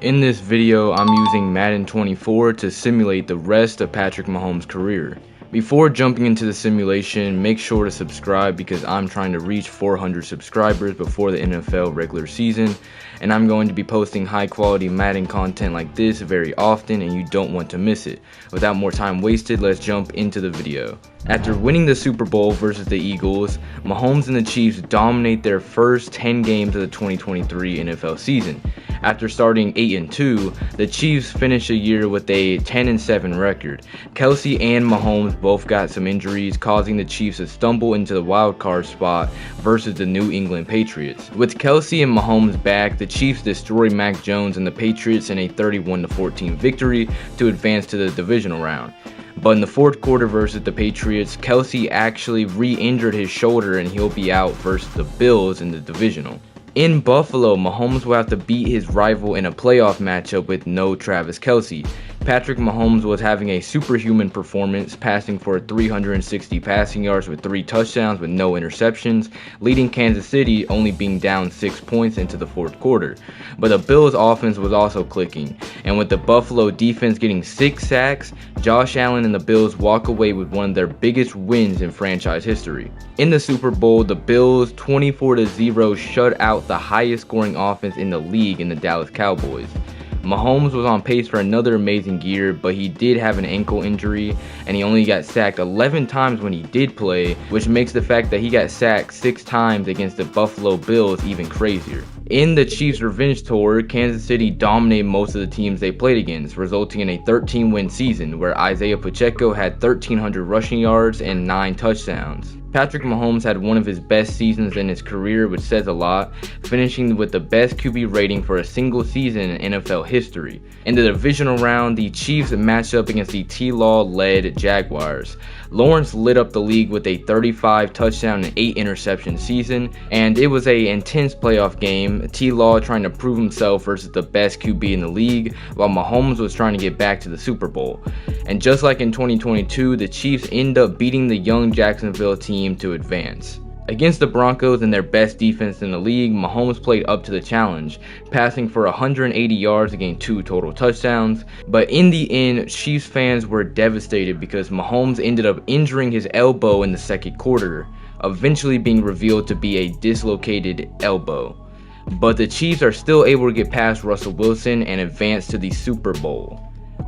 In this video, I'm using Madden 24 to simulate the rest of Patrick Mahomes' career. Before jumping into the simulation, make sure to subscribe because I'm trying to reach 400 subscribers before the NFL regular season, and I'm going to be posting high quality Madden content like this very often, and you don't want to miss it. Without more time wasted, let's jump into the video. After winning the Super Bowl versus the Eagles, Mahomes and the Chiefs dominate their first 10 games of the 2023 NFL season. After starting 8-2, the Chiefs finished the year with a 10-7 record. Kelce and Mahomes both got some injuries, causing the Chiefs to stumble into the wild card spot versus the New England Patriots. With Kelce and Mahomes back, the Chiefs destroyed Mac Jones and the Patriots in a 31-14 victory to advance to the divisional round. But in the fourth quarter versus the Patriots, Kelce actually re-injured his shoulder and he'll be out versus the Bills in the divisional. In Buffalo, Mahomes will have to beat his rival in a playoff matchup with no Travis Kelce. Patrick Mahomes was having a superhuman performance, passing for 360 passing yards with 3 touchdowns with no interceptions, leading Kansas City only being down 6 points into the fourth quarter. But the Bills' offense was also clicking, and with the Buffalo defense getting 6 sacks, Josh Allen and the Bills walk away with one of their biggest wins in franchise history. In the Super Bowl, the Bills 24-0 shut out the highest scoring offense in the league in the Dallas Cowboys. Mahomes was on pace for another amazing year, but he did have an ankle injury and he only got sacked 11 times when he did play, which makes the fact that he got sacked 6 times against the Buffalo Bills even crazier. In the Chiefs' revenge tour, Kansas City dominated most of the teams they played against, resulting in a 13-win season where Isaiah Pacheco had 1,300 rushing yards and 9 touchdowns. Patrick Mahomes had one of his best seasons in his career, which says a lot, finishing with the best QB rating for a single season in NFL history. In the divisional round, the Chiefs matched up against the T-Law-led Jaguars. Lawrence lit up the league with a 35 touchdown and 8 interception season, and it was an intense playoff game, T-Law trying to prove himself versus the best QB in the league, while Mahomes was trying to get back to the Super Bowl. And just like in 2022, the Chiefs end up beating the young Jacksonville team to advance. Against the Broncos and their best defense in the league, Mahomes played up to the challenge, passing for 180 yards and gained 2 total touchdowns. But in the end, Chiefs fans were devastated because Mahomes ended up injuring his elbow in the second quarter, eventually being revealed to be a dislocated elbow. But the Chiefs are still able to get past Russell Wilson and advance to the Super Bowl.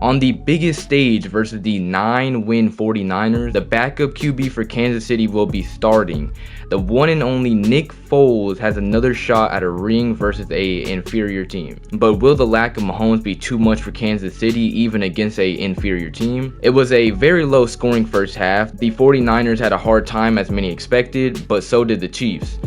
On the biggest stage versus the 9-win 49ers, the backup QB for Kansas City will be starting. The one and only Nick Foles has another shot at a ring versus a inferior team. But will the lack of Mahomes be too much for Kansas City even against a inferior team? It was a very low scoring first half. The 49ers had a hard time as many expected, but so did the Chiefs.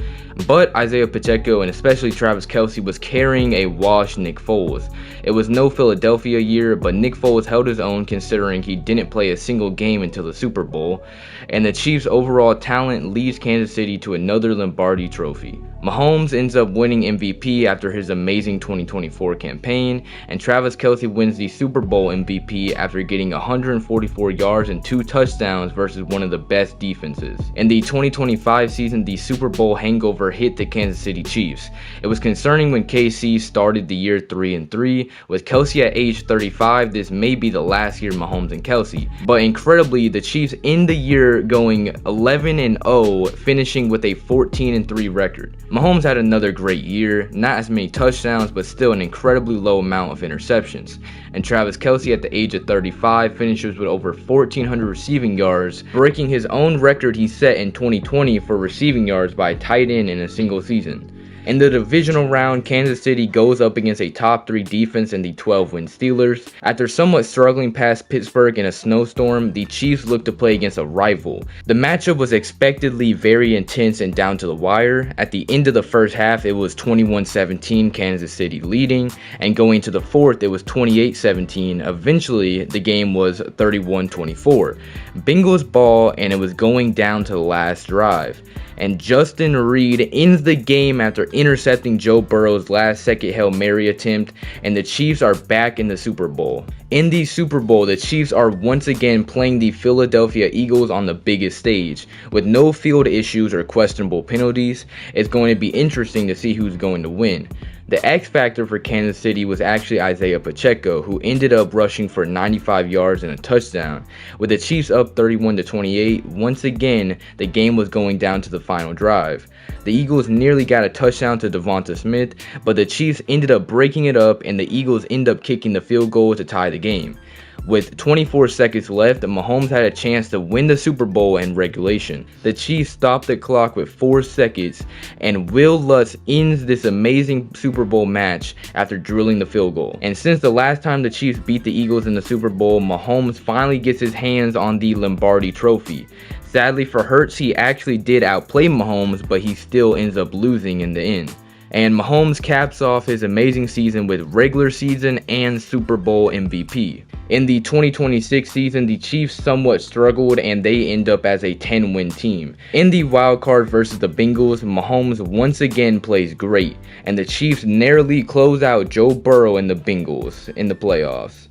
But Isaiah Pacheco and especially Travis Kelce was carrying a washed Nick Foles. It was no Philadelphia year, but Nick Foles held his own considering he didn't play a single game until the Super Bowl, and the Chiefs' overall talent leads Kansas City to another Lombardi trophy. Mahomes ends up winning MVP after his amazing 2024 campaign, and Travis Kelce wins the Super Bowl MVP after getting 144 yards and 2 touchdowns versus one of the best defenses. In the 2025 season, the Super Bowl hangover hit the Kansas City Chiefs. It was concerning when KC started the year 3-3. With Kelce at age 35, this may be the last year Mahomes and Kelce. But incredibly, the Chiefs end the year going 11-0, finishing with a 14-3 record. Mahomes had another great year, not as many touchdowns, but still an incredibly low amount of interceptions. And Travis Kelce at the age of 35 finishes with over 1,400 receiving yards, breaking his own record he set in 2020 for receiving yards by a tight end in a single season. In the divisional round, Kansas City goes up against a top 3 defense in the 12-win Steelers. After somewhat struggling past Pittsburgh in a snowstorm, the Chiefs looked to play against a rival. The matchup was expectedly very intense and down to the wire. At the end of the first half, it was 21-17 Kansas City leading, and going to the fourth, it was 28-17. Eventually, the game was 31-24. Bengals ball, and it was going down to the last drive. And Justin Reed ends the game after intercepting Joe Burrow's last-second Hail Mary attempt, and the Chiefs are back in the Super Bowl. In the Super Bowl, the Chiefs are once again playing the Philadelphia Eagles on the biggest stage. With no field issues or questionable penalties, it's going to be interesting to see who's going to win. The X factor for Kansas City was actually Isaiah Pacheco, who ended up rushing for 95 yards and a touchdown. With the Chiefs up 31-28, once again, the game was going down to the final drive. The Eagles nearly got a touchdown to Devonta Smith, but the Chiefs ended up breaking it up and the Eagles ended up kicking the field goal to tie the game. With 24 seconds left, Mahomes had a chance to win the Super Bowl in regulation. The Chiefs stopped the clock with 4 seconds, and Will Lutz ends this amazing Super Bowl match after drilling the field goal. And since the last time the Chiefs beat the Eagles in the Super Bowl, Mahomes finally gets his hands on the Lombardi Trophy. Sadly for Hurts, he actually did outplay Mahomes, but he still ends up losing in the end. And Mahomes caps off his amazing season with regular season and Super Bowl MVP. In the 2026 season, the Chiefs somewhat struggled and they end up as a 10-win team. In the wild card versus the Bengals, Mahomes once again plays great, and the Chiefs narrowly close out Joe Burrow and the Bengals in the playoffs.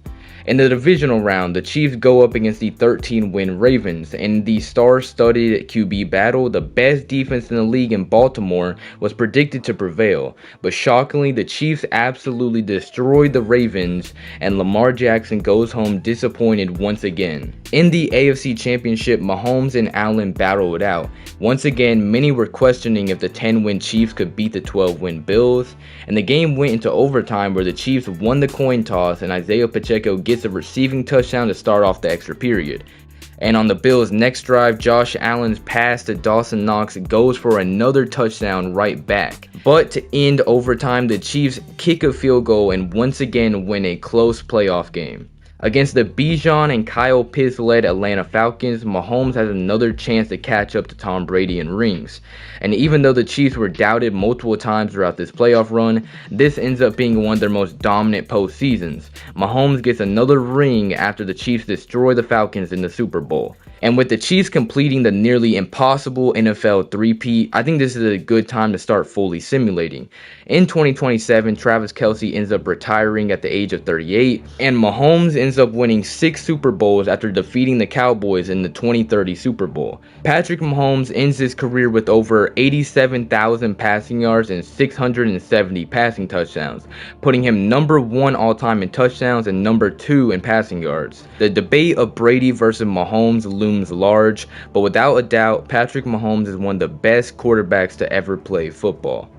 In the divisional round, the Chiefs go up against the 13-win Ravens. In the star-studded QB battle, the best defense in the league in Baltimore was predicted to prevail. But shockingly, the Chiefs absolutely destroyed the Ravens, and Lamar Jackson goes home disappointed once again. In the AFC Championship, Mahomes and Allen battled it out. Once again, many were questioning if the 10-win Chiefs could beat the 12-win Bills, and the game went into overtime where the Chiefs won the coin toss and Isaiah Pacheco gets a receiving touchdown to start off the extra period. And on the Bills' next drive, Josh Allen's pass to Dawson Knox goes for another touchdown right back. But to end overtime, the Chiefs kick a field goal and once again win a close playoff game. Against the Bijan and Kyle Pitts-led Atlanta Falcons, Mahomes has another chance to catch up to Tom Brady in rings. And even though the Chiefs were doubted multiple times throughout this playoff run, this ends up being one of their most dominant postseasons. Mahomes gets another ring after the Chiefs destroy the Falcons in the Super Bowl. And with the Chiefs completing the nearly impossible NFL three-peat, I think this is a good time to start fully simulating. In 2027, Travis Kelce ends up retiring at the age of 38, and Mahomes ends up winning 6 Super Bowls after defeating the Cowboys in the 2030 Super Bowl. Patrick Mahomes ends his career with over 87,000 passing yards and 670 passing touchdowns, putting him number 1 all-time in touchdowns and number 2 in passing yards. The debate of Brady versus Mahomes looms large, but without a doubt, Patrick Mahomes is one of the best quarterbacks to ever play football.